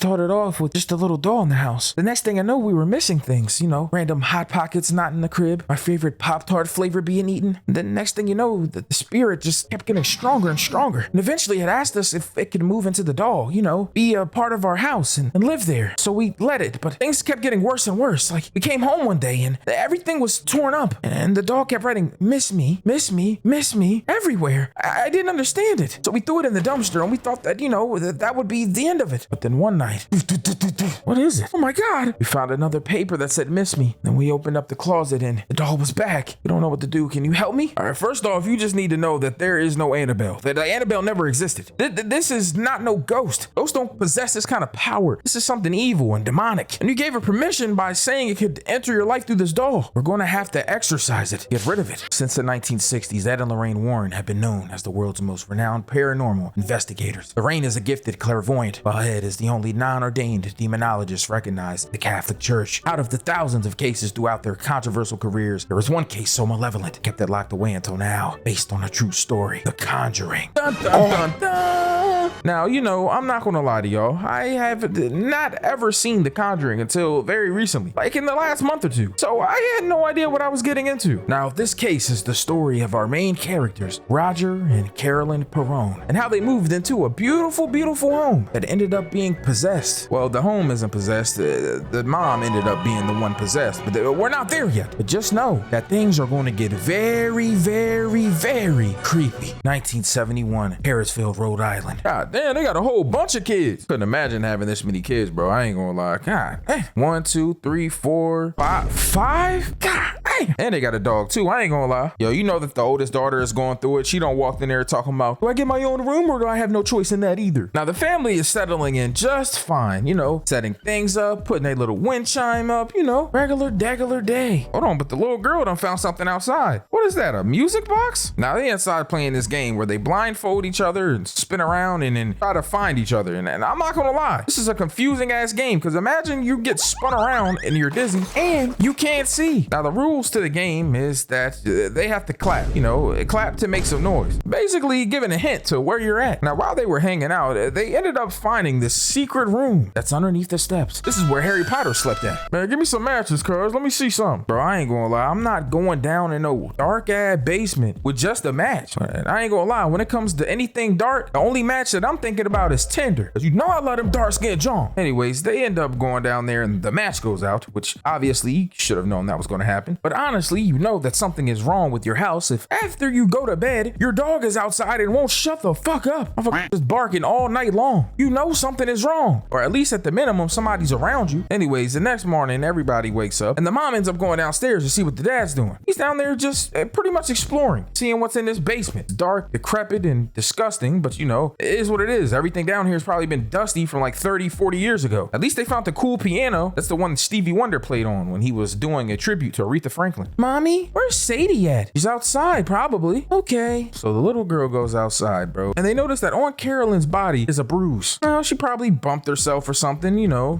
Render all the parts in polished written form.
Started off with just a little doll in the house. The next thing I know, we were missing things, random Hot Pockets not in the crib, my favorite Pop-Tart flavor being eaten. And then next thing you know, the spirit just kept getting stronger and stronger. And eventually it asked us if it could move into the doll, be a part of our house and live there. So we let it, but things kept getting worse and worse. Like, we came home one day and everything was torn up, and the doll kept writing, miss me, miss me, miss me, everywhere. I didn't understand it. So we threw it in the dumpster, and we thought that, that would be the end of it. But then one night, what is it? Oh my God. We found another paper that said miss me. Then we opened up the closet and the doll was back. We don't know what to do. Can you help me? All right, first off, you just need to know that there is no Annabelle. That Annabelle never existed. This is not no ghost. Ghosts don't possess this kind of power. This is something evil and demonic. And you gave her permission by saying it could enter your life through this doll. We're going to have to exorcise it, get rid of it. Since the 1960s, Ed and Lorraine Warren have been known as the world's most renowned paranormal investigators. Lorraine is a gifted clairvoyant, while Ed is the only non-ordained demonologist recognized in the Catholic Church. Out of the thousands of cases throughout their controversial careers, there was one case so malevolent, kept it locked away until now, based on a true story, The Conjuring. Dun, dun, dun, dun. Now, I'm not gonna lie to y'all, I have not ever seen The Conjuring until very recently, like in the last month or two. So I had no idea what I was getting into. Now, this case is the story of our main characters, Roger and Carolyn Perrone, and how they moved into a beautiful, beautiful home that ended up being possessed. Well, the home isn't possessed, the mom ended up being the one possessed, but we're not there yet. But just know that things are going to get very, very, very creepy. 1971, Harrisville, Rhode Island. God damn, they got a whole bunch of kids. Couldn't imagine having this many kids, bro. I ain't gonna lie. God, hey. 1, 2, 3, 4, 5. God, hey. And they got a dog too. I ain't gonna lie. Yo, you know that the oldest daughter is going through it. She don't walk in there talking about, do I get my own room or do I have no choice in that either? Now the family is settling in just fine, setting things up, putting a little wind chime up, regular degular day. Hold on, but the little girl done found something outside. What is that, a music box? Now they inside playing this game where they blindfold each other and spin around and then try to find each other. And I'm not gonna lie, this is a confusing ass game, because imagine you get spun around and you're dizzy and you can't see. Now the rules to the game is that they have to clap, clap to make some noise. Basically giving a hint to where you're at. Now while they were hanging out, they ended up finding this secret room that's underneath the steps. This is where Harry Potter slept at. Man, give me some matches, cuz. Let me see some. Bro, I ain't gonna lie, I'm not going down in no dark ass basement with just a match. Man, I ain't gonna lie, when it comes to anything dark, the only match that I'm thinking about is Tinder. Cause I let them dark skinned John. Anyways, they end up going down there and the match goes out, which obviously you should have known that was gonna happen. But honestly, you know that something is wrong with your house if after you go to bed, your dog is outside and won't shut the fuck up. I'm just barking all night long. You know something is wrong. Or at least at the minimum, somebody's around you. Anyways, the next morning, everybody wakes up and the mom ends up going downstairs to see what the dad's doing. He's down there just pretty much exploring, seeing what's in this basement. It's dark, decrepit, and disgusting, but it is what it is. Everything down here has probably been dusty from like 30, 40 years ago. At least they found the cool piano. That's the one Stevie Wonder played on when he was doing a tribute to Aretha Franklin. Mommy, where's Sadie at? She's outside, probably. Okay. So the little girl goes outside, bro, and they notice that on Carolyn's body is a bruise. Well, she probably bumped herself or something,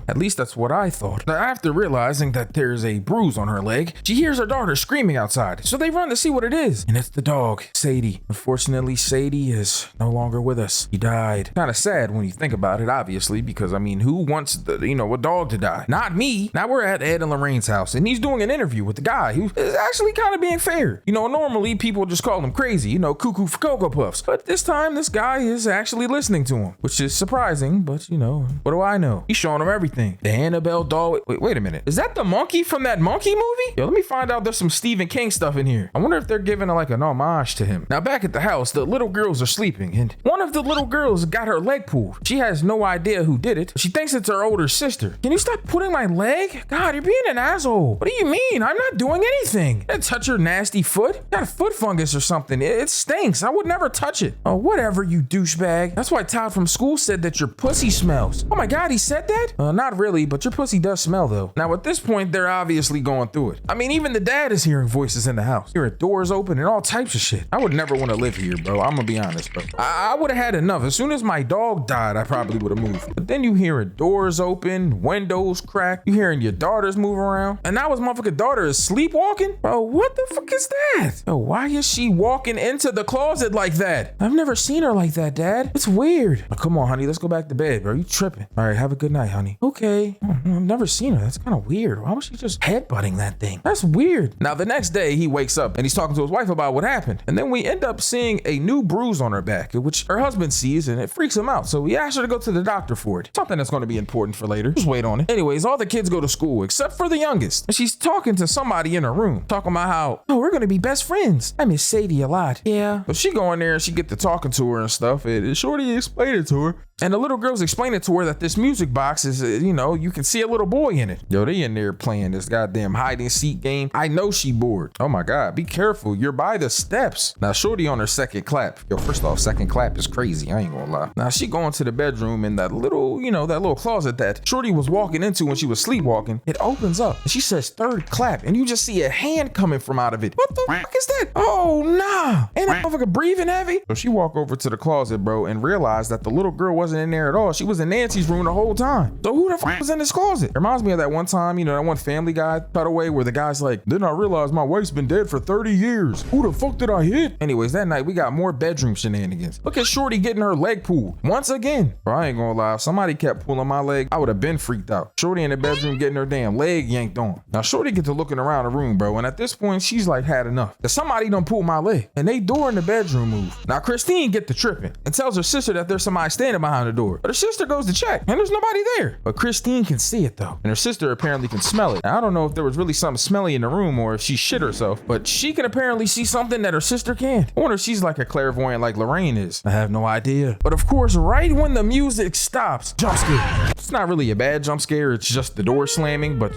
At least that's what I thought. Now, after realizing that there's a bruise on her leg, she hears her daughter screaming outside. So they run to see what it is. And it's the dog, Sadie. Unfortunately, Sadie is no longer with us. He died. Kind of sad when you think about it, obviously, because who wants a dog to die? Not me. Now we're at Ed and Lorraine's house, and he's doing an interview with the guy who is actually kind of being fair. Normally people just call him crazy, cuckoo for Cocoa Puffs. But this time, this guy is actually listening to him, which is surprising, but what do I know? He's showing him everything. The Annabelle doll. Wait a minute. Is that the monkey from that monkey movie? Yo, let me find out there's some Stephen King stuff in here. I wonder if they're giving an homage to him. Now back at the house, the little girls are sleeping, and one of the little girls got her leg pulled. She has no idea who did it. She thinks it's her older sister. Can you stop pulling my leg? God, you're being an asshole. What do you mean? I'm not doing anything. Don't touch your nasty foot. You got a foot fungus or something. It stinks. I would never touch it. Oh, whatever, you douchebag. That's why Todd from school said that your pussy smells. Oh my God, he said that? Not really, but your pussy does smell though. Now at this point, they're obviously going through it. Even the dad is hearing voices in the house. Hearing doors open and all types of shit. I would never want to live here, bro. I'm gonna be honest, bro. I would have had enough. As soon as my dog died, I probably would have moved. But then you hearing doors open, windows crack. You hearing your daughters move around. And now his motherfucking daughter is asleep sleepwalking? Bro, what the fuck is that? Oh, why is she walking into the closet like that? I've never seen her like that, Dad. It's weird. Oh, come on, honey, let's go back to bed, bro. You tripping. All right, have a good night, honey. Okay. I've never seen her. That's kind of weird. Why was she just headbutting that thing? That's weird. Now, the next day, he wakes up and he's talking to his wife about what happened. And then we end up seeing a new bruise on her back, which her husband sees, and it freaks him out. So he asks her to go to the doctor for it. Something that's going to be important for later. Just wait on it. Anyways, all the kids go to school except for the youngest. And she's talking to somebody in her room, talking about how, oh, we're going to be best friends. I miss Sadie a lot. Yeah. So she go in there and she get to talking to her and stuff. And Shorty explained it to her. And the little girl's explaining to her that this music box is, you can see a little boy in it. Yo, they in there playing this goddamn hide and seek game. I know she bored. Oh my God, be careful. You're by the steps. Now, Shorty on her second clap. Yo, first off, second clap is crazy. I ain't gonna lie. Now, she going to the bedroom in that little, that little closet that Shorty was walking into when she was sleepwalking. It opens up and she says third clap and you just see a hand coming from out of it. What the fuck is that? Oh, nah. Ain't that motherfucker breathing heavy? So she walk over to the closet, bro, and realized that the little girl wasn't in there at all. She was in Nancy's room the whole time. So who the fuck was in this closet? It reminds me of that one time, that one Family Guy cutaway where the guy's like, didn't I realize my wife's been dead for 30 years? Who the fuck did I hit? Anyways, that night we got more bedroom shenanigans. Look at Shorty getting her leg pulled once again. Bro, I ain't gonna lie. If somebody kept pulling my leg, I would have been freaked out. Shorty in the bedroom getting her damn leg yanked on. Now Shorty gets to looking around the room, bro, and at this point she's like had enough. Cause somebody done pulled my leg and they door in the bedroom move. Now Christine get to tripping and tells her sister that there's somebody standing behind the door. But her sister goes to check and there's nobody there. But Christine can see it though. And her sister apparently can smell it. Now, I don't know if there was really something smelly in the room or if she shit herself, but she can apparently see something that her sister can't. I wonder if she's like a clairvoyant like Lorraine is. I have no idea. But of course, right when the music stops, jump scare. It's not really a bad jump scare. It's just the door slamming. But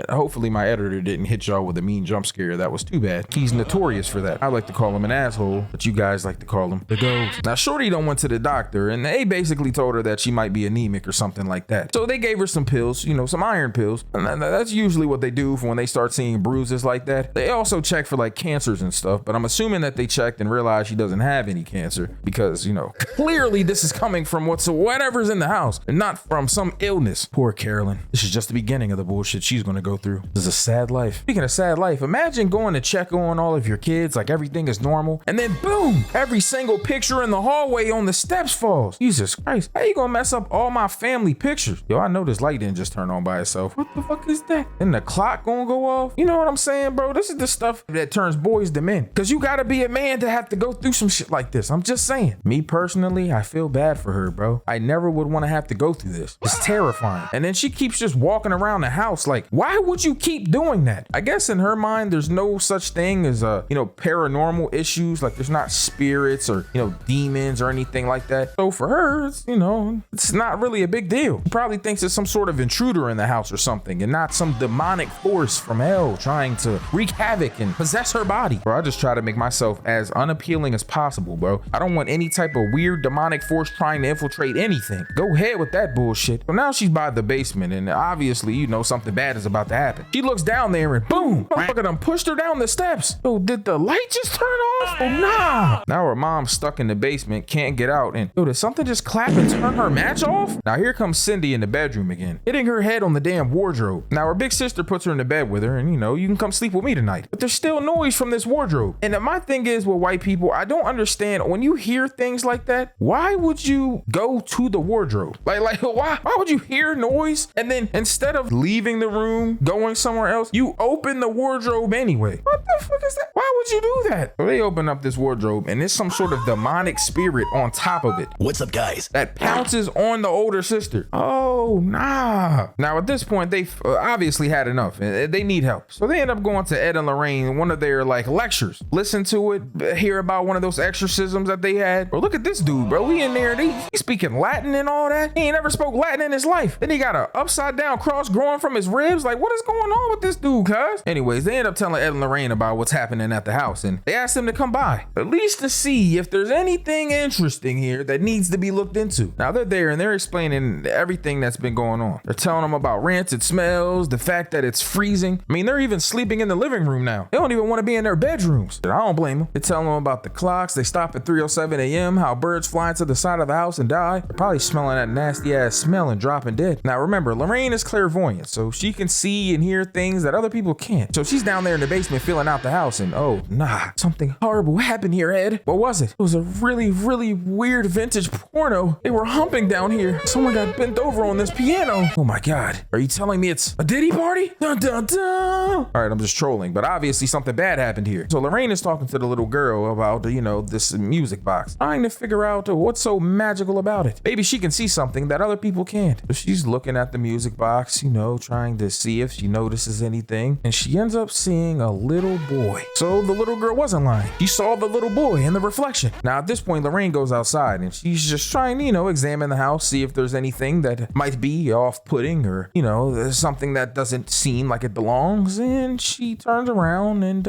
hopefully my editor didn't hit y'all with a mean jump scare. That was too bad. He's notorious for that. I like to call him an asshole, but you guys like to call him the ghost. Now Shorty done went to the doctor and they basically told her that she might be anemic or something like that. So they gave her some pills, some iron pills. And that's usually what they do for when they start seeing bruises like that. They also check for like cancers and stuff, but I'm assuming that they checked and realized she doesn't have any cancer because, clearly this is coming from whatever's in the house and not from some illness. Poor Carolyn. This is just the beginning of the bullshit she's going to go through. This is a sad life. Speaking of sad life, imagine going to check on all of your kids like everything is normal and then boom, every single picture in the hallway on the steps falls. Jesus Christ. How you gonna mess up all my family pictures? Yo, I know this light didn't just turn on by itself. What the fuck is that? And the clock gonna go off? You know what I'm saying, bro? This is the stuff that turns boys to men. Cause you gotta be a man to have to go through some shit like this. I'm just saying. Me personally, I feel bad for her, bro. I never would want to have to go through this. It's terrifying. And then she keeps just walking around the house like, why would you keep doing that? I guess in her mind, there's no such thing as paranormal issues. Like there's not spirits or, demons or anything like that. So for her, it's not really a big deal. She probably thinks it's some sort of intruder in the house or something and not some demonic force from hell trying to wreak havoc and possess her body. Bro, I just try to make myself as unappealing as possible, bro. I don't want any type of weird demonic force trying to infiltrate anything. Go ahead with that bullshit. So now she's by the basement and obviously, something bad is about to happen. She looks down there and boom, motherfucker done pushed her down the steps. Oh, did the light just turn off? Oh, nah. Now her mom's stuck in the basement, can't get out. And did something just clap and turn her match off? Now here comes Cindy in the bedroom again, hitting her head on the damn wardrobe. Now her big sister puts her in the bed with her and you can come sleep with me tonight. But there's still noise from this wardrobe. And my thing is with white people, I don't understand when you hear things like that, why would you go to the wardrobe? Like why would you hear noise and then instead of leaving the room, going somewhere else, you open the wardrobe anyway? What the fuck is that? Why would you do that? So they open up this wardrobe and there's some sort of demonic spirit on top of it. What's up, guys? That pounces on the older sister. Oh, nah. Now at this point, they've obviously had enough and they need help. So they end up going to Ed and Lorraine, one of their lectures. Listen to it, hear about one of those exorcisms that they had. Bro, look at this dude, bro. He in there, he's speaking Latin and all that. He ain't never spoke Latin in his life. Then he got a upside down cross growing from his ribs. Like, what is going on with this dude, cuz? Anyways, they end up telling Ed and Lorraine about what's happening at the house and they asked him to come by, at least to see if there's anything interesting here that needs to be looked into. Now they're there and they're explaining everything that's been going on. They're telling them about rancid smells, the fact that it's freezing. I mean, they're even sleeping in the living room now. They don't even want to be in their bedrooms. I don't blame them. They're telling them about the clocks. They stop at 3:07 a.m., how birds fly into the side of the house and die. They're probably smelling that nasty ass smell and dropping dead. Now remember, Lorraine is clairvoyant, so she can see and hear things that other people can't. So she's down there in the basement feeling out the house and oh nah, something horrible happened here, Ed. What was it? It was a really weird vintage porno. They were humping down here. Someone got bent over on this piano. Oh my God. Are you telling me it's a Diddy party? Dun dun dun. All right, I'm just trolling, but obviously something bad happened here. So Lorraine is talking to the little girl about, this music box, trying to figure out what's so magical about it. Maybe she can see something that other people can't. So she's looking at the music box, trying to see if she notices anything. And she ends up seeing a little boy. So the little girl wasn't lying. She saw the little boy in the reflection. Now at this point, Lorraine goes outside and she's just trying to, examine the house, see if there's anything that might be off-putting or, there's something that doesn't seem like it belongs. And she turns around and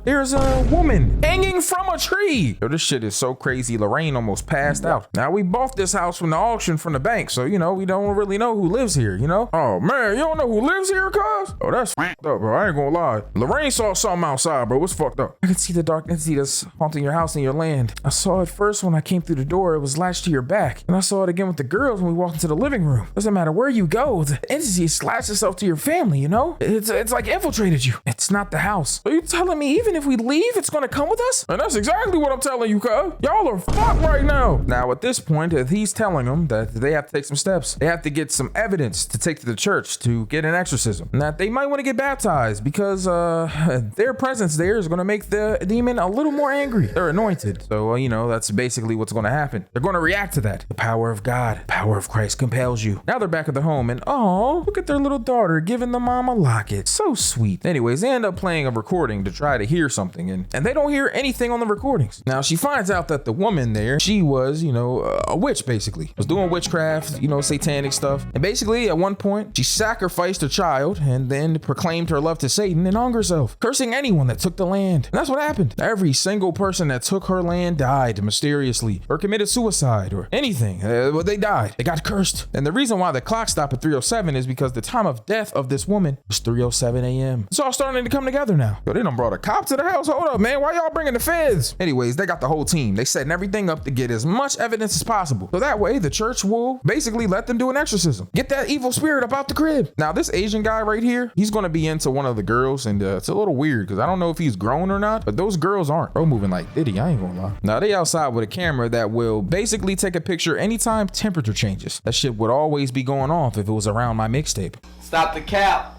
there's a woman hanging from a tree. Yo, this shit is so crazy. Lorraine almost passed out. Now we bought this house from the auction from the bank, so we don't really know who lives here, Oh man, you don't know who lives here, cuz? Oh, that's fucked up, bro. I ain't gonna lie. Lorraine saw something outside, bro. What's fucked up? I can see the dark entity that's haunting your house and your land. I saw it first when I came through the door. It was latched to your back. And I saw it again with the girls when we walked into the living room. Doesn't matter where you go, the entity latched itself to your family, It's like infiltrated you. It's not the house. Are you telling me even if we leave, it's gonna come with us? And that's exactly what I'm telling you, cuz. Y'all are fucked right now. Now at this point, he's telling them that they have to take some steps. They have to get some evidence to take to the church to get an exorcism. And that they might want to get baptized because their presence there is going to make the demon a little more angry. They're anointed. So, that's basically what's going to happen. They're going to react to that. The power of God, the power of Christ compels you. Now they're back at the home and oh, look at their little daughter giving the mom a locket. So sweet. Anyways, they end up playing a recording to try to hear something and they don't hear anything on the recordings. Now she finds out that the woman there, she was, a witch basically. Was doing witchcraft, satanic stuff. And basically at one point she sacrificed her child and then proclaimed her love to Satan and hung herself, cursing anyone that took the land. And that's what happened. Every single person that took her land died mysteriously or committed suicide or anything. They died. They got cursed. And the reason why the clock stopped at 3:07 is because the time of death of this woman was 3:07 a.m. It's all starting to come together now. Yo, they done brought a cop to the house. Hold up, man. Why y'all bringing the feds? Anyways, they got the whole team. They setting everything up to get as much evidence as possible. So that way the church will basically let them do an exorcism. Get that evil spirit up out the crib. Now this Asian guy right here, he's going to be into one of the girls and it's a little weird because I don't know if he's grown or not, but those girls aren't. Bro moving like Diddy, I ain't gonna lie. Now they outside with a camera that will basically take a picture anytime temperature changes. That shit would always be going off if it was around my mixtape. Stop the cap.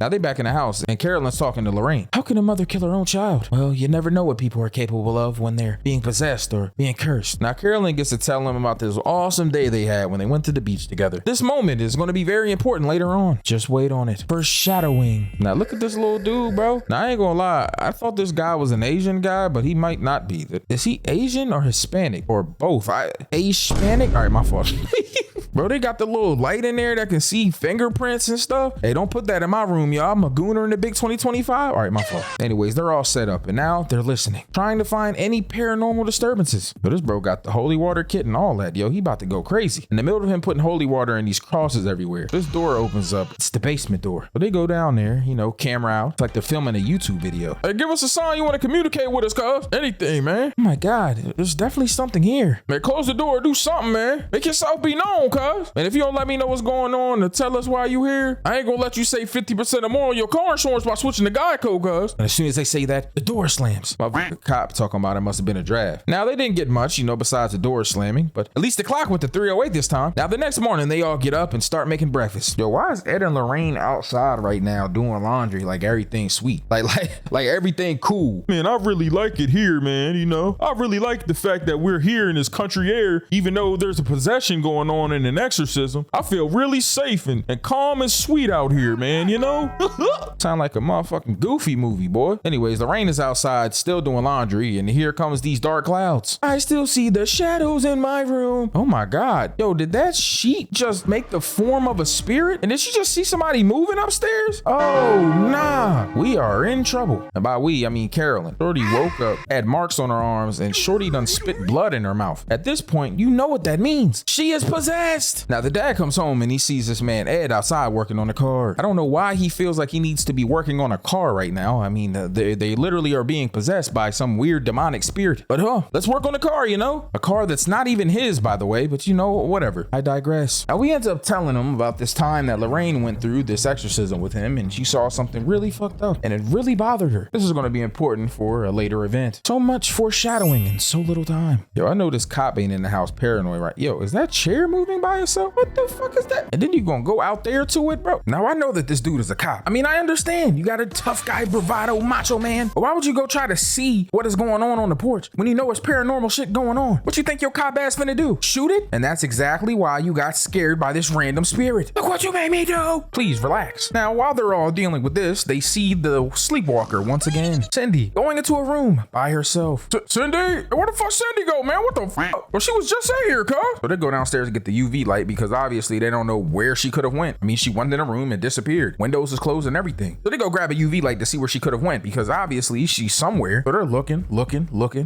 Now they back in the house and Carolyn's talking to Lorraine. How can a mother kill her own child? Well, you never know what people are capable of when they're being possessed or being cursed. Now Carolyn gets to tell them about this awesome day they had when they went to the beach together. This moment is going to be very important later on. Just wait on it. Foreshadowing. Now look at this little dude, bro. Now I ain't gonna lie. I thought this guy was an Asian guy, but he might not be. Is he Asian or Hispanic or both? Hispanic? All right, my fault. Bro, they got the little light in there that can see fingerprints and stuff. Hey, don't put that in my room, y'all. I'm a gooner in the big 2025. All right, my fault. Anyways, they're all set up and now they're listening, trying to find any paranormal disturbances. But this bro got the holy water kit and all that. Yo, he about to go crazy. In the middle of him putting holy water in these crosses everywhere, this door opens up. It's the basement door. So they go down there, camera out. It's like they're filming a YouTube video. Hey, give us a sign you want to communicate with us, cuz. Anything, man. Oh my God, there's definitely something here. Man, close the door, do something, man. Make yourself be known, cuz. And if you don't let me know what's going on and tell us why you here, I ain't gonna let you save 50% or more on your car insurance by switching to Geico, cuz. And as soon as they say that, the door slams. The cop talking about it must have been a draft. Now they didn't get much, besides the door slamming, but at least the clock went to 3:08 this time. Now the next morning, they all get up and start making breakfast. Yo, why is Ed and Lorraine outside right now doing laundry like everything's sweet? Like everything cool. Man, I really like it here, man, I really like the fact that we're here in this country air, even though there's a possession going on in an exorcism. I feel really safe and calm and sweet out here, man, Sound like a motherfucking Goofy movie, boy. Anyways, Lorraine is outside still doing laundry and here comes these dark clouds. I still see the shadows in my room. Oh my God. Yo, did that sheet just make the form of a spirit? And did she just see somebody moving upstairs? Oh, nah. We are in trouble. And by we, I mean Carolyn. Shorty woke up, had marks on her arms, and Shorty done spit blood in her mouth. At this point, you know what that means. She is possessed. possessed. Now the dad comes home and he sees this man Ed outside working on a car. I don't know why he feels like he needs to be working on a car right now. I mean, they literally are being possessed by some weird demonic spirit. But let's work on a car, you know? A car that's not even his, by the way, but you know, whatever. I digress. Now we end up telling him about this time that Lorraine went through this exorcism with him and she saw something really fucked up and it really bothered her. This is going to be important for a later event. So much foreshadowing in so little time. Yo, I know this cop ain't in the house paranoid, right? Yo, is that chair moving by itself? What the fuck is that? And then you gonna go out there to it, bro? Now I know that this dude is a cop. I mean, I understand you got a tough guy, bravado, macho man. But why would you go try to see what is going on the porch when you know it's paranormal shit going on? What you think your cop ass finna do? Shoot it? And that's exactly why you got scared by this random spirit. Look what you made me do. Please relax. Now, while they're all dealing with this, they see the sleepwalker once again. Cindy going into a room by herself. Cindy? Where the fuck Cindy go, man? What the fuck? Well, she was just in here, cuz. So they go downstairs and get the UV light because obviously they don't know where she could have went. I mean, she went in a room and disappeared. Windows is closed and everything. So they go grab a UV light to see where she could have went because obviously she's somewhere. So they're looking.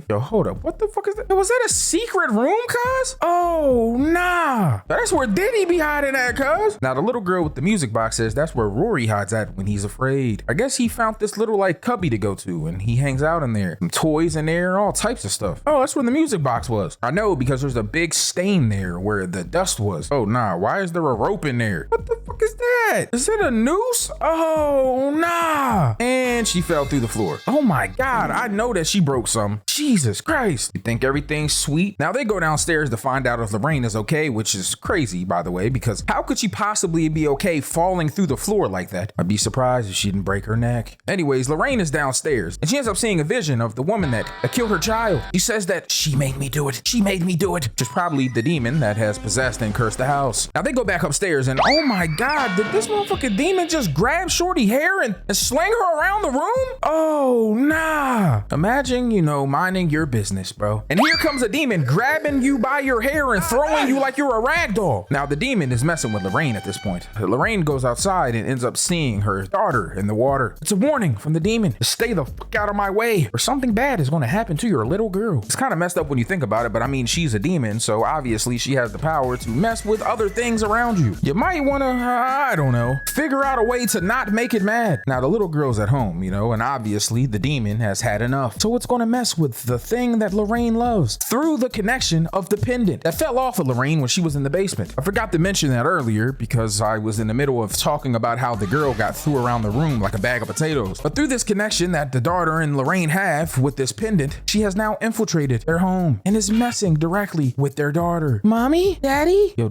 Yo, hold up. What the fuck is that? Was that a secret room, cuz? Oh, nah. That's where Diddy be hiding at, cuz. Now the little girl with the music box says that's where Rory hides at when he's afraid. I guess he found this little like cubby to go to and he hangs out in there. Some toys in there, all types of stuff. Oh, that's where the music box was. I know because there's a big stain there where the dust was. Oh, nah. Why is there a rope in there? What the fuck is that? Is it a noose? Oh, nah. And she fell through the floor. Oh my God. I know that she broke some. Jesus Christ. You think everything's sweet? Now they go downstairs to find out if Lorraine is okay, which is crazy, by the way, because how could she possibly be okay falling through the floor like that? I'd be surprised if she didn't break her neck. Anyways, Lorraine is downstairs and she ends up seeing a vision of the woman that killed her child. She says that she made me do it. She made me do it. Which is probably the demon that has possessed and cursed the house. Now they go back upstairs and oh my God, did this motherfucking demon just grab Shorty hair and sling her around the room? Oh, nah. Imagine, you know, minding your business, bro. And here comes a demon grabbing you by your hair and throwing you like you're a rag doll. Now the demon is messing with Lorraine at this point. Lorraine goes outside and ends up seeing her daughter in the water. It's a warning from the demon to stay the fuck out of my way or something bad is going to happen to your little girl. It's kind of messed up when you think about it, but I mean, she's a demon, so obviously she has the power to mess with other things around you. You might want to, I don't know, figure out a way to not make it mad. Now the little girl's at home, you know, and obviously the demon has had enough. So it's going to mess with the thing that Lorraine loves through the connection of the pendant that fell off of Lorraine when she was in the basement. I forgot to mention that earlier because I was in the middle of talking about how the girl got threw around the room like a bag of potatoes. But through this connection that the daughter and Lorraine have with this pendant, she has now infiltrated their home and is messing directly with their daughter. Mommy? Daddy? Yo,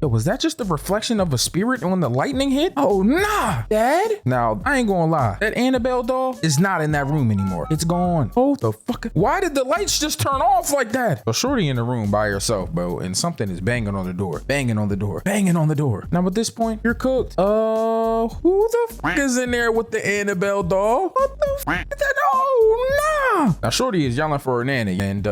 was that just the reflection of a spirit when the lightning hit? Oh, nah. Dad? Now, I ain't gonna lie. That Annabelle doll is not in that room anymore. It's gone. Oh, the fuck. Why did the lights just turn off like that? So Shorty in the room by herself, bro, and something is banging on the door. Banging on the door. Banging on the door. Now, at this point, you're cooked. Who the fuck is in there with the Annabelle doll? What the fuck is that? Oh, nah. Now, Shorty is yelling for her nanny, and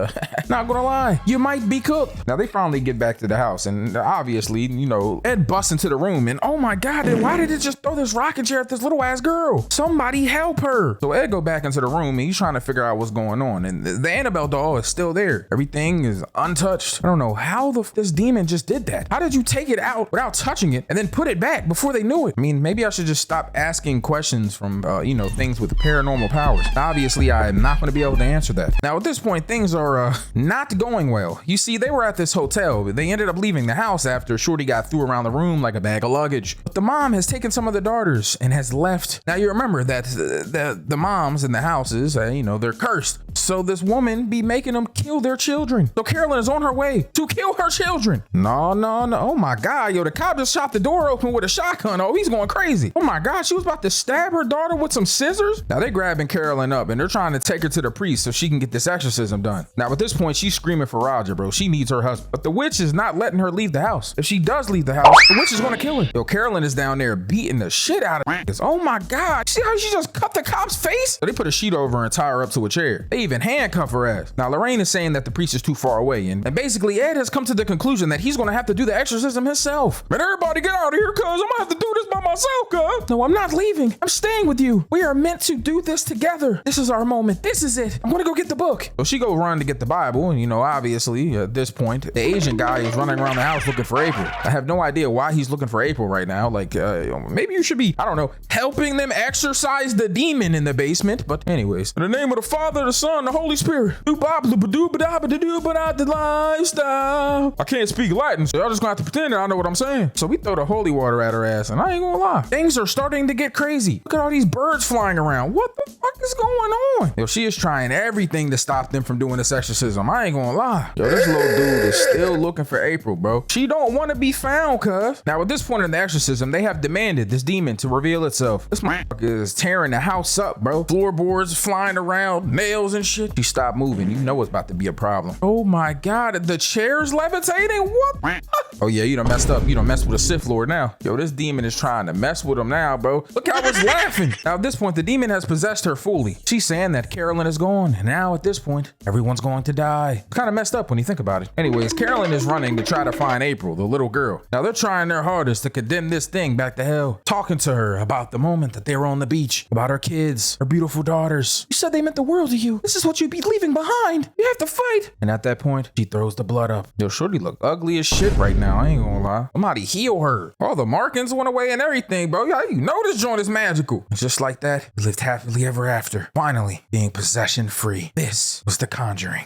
not gonna lie, you might be cooked. Now, they finally get back to the house, and obviously, you know, Ed busts into the room, and oh my God, why did it just throw this rocking chair at this little ass girl? Somebody help her. So Ed go back into the room, and he's trying to figure out what's going on, and the Annabelle doll is still there. Everything is untouched. I don't know how this demon just did that. How did you take it out without touching it and then put it back before they knew it? I mean, maybe I should just stop asking questions from, you know, things with paranormal powers. Obviously, I am not going to be able to answer that. Now, at this point, things are not going well. You see, they were at this hotel. They ended up leaving the house after Shorty got threw around the room like a bag of luggage. But the mom has taken some of the daughters and has left. Now, you remember that the moms in the houses, you know, they're cursed. So this woman be making them kill their children. So Carolyn is on her way to kill her children. No. Oh my God, yo, the cop just shot the door open with a shotgun. Oh, he's going crazy. Oh my God, she was about to stab her daughter with some scissors. Now they're grabbing Carolyn up and they're trying to take her to the priest so she can get this exorcism done. Now at this point, she's screaming for Roger, bro. She needs her husband. But the witch is not letting her leave the house. If she does leave the house, the witch is gonna kill her. Yo, Carolyn is down there beating the shit out of her. Oh my God, see how she just cut the cop's face? So they put a sheet over her and tie her up to a chair. They even then handcuff her ass. Now, Lorraine is saying that the priest is too far away, and basically Ed has come to the conclusion that he's gonna have to do the exorcism himself. Man, everybody get out of here, cuz I'm gonna have to do this by myself, cuz. No, I'm not leaving. I'm staying with you. We are meant to do this together. This is our moment. This is it. I'm gonna go get the book. So she go run to get the Bible, and obviously at this point, the Asian guy is running around the house looking for April. I have no idea why he's looking for April right now. Like, maybe you should be, I don't know, helping them exorcise the demon in the basement. But anyways, in the name of the Father, the Son, the Holy Spirit. I can't speak Latin, so y'all just gonna have to pretend that I know what I'm saying. So we throw the holy water at her ass, and I ain't gonna lie, things are starting to get crazy. Look at all these birds flying around. What the fuck is going on? Yo, she is trying everything to stop them from doing this exorcism. I ain't gonna lie. Yo, this little dude is still looking for April, bro. She don't want to be found, cuz. Now, at this point in the exorcism, they have demanded this demon to reveal itself. This motherfucker is tearing the house up, bro. Floorboards flying around, nails and shit. She stopped moving. You know it's about to be a problem. Oh my God, the chair's levitating? What? Oh yeah, you done messed up. You done messed with a Sith Lord now. Yo, this demon is trying to mess with him now, bro. Look how it's laughing. Now at this point, the demon has possessed her fully. She's saying that Carolyn is gone, and now at this point, everyone's going to die. It's kind of messed up when you think about it. Anyways, Carolyn is running to try to find April, the little girl. Now they're trying their hardest to condemn this thing back to hell, talking to her about the moment that they were on the beach, about her kids, her beautiful daughters. You said they meant the world to you. This is what you'd be leaving behind. You have to fight. And at that point, she throws the blood up. Yo, shorty look ugly as shit right now. I ain't gonna lie. Somebody heal her. All the markings went away and everything, bro. Yeah, you know this joint is magical. And just like that, we lived happily ever after. Finally, being possession free. This was The Conjuring.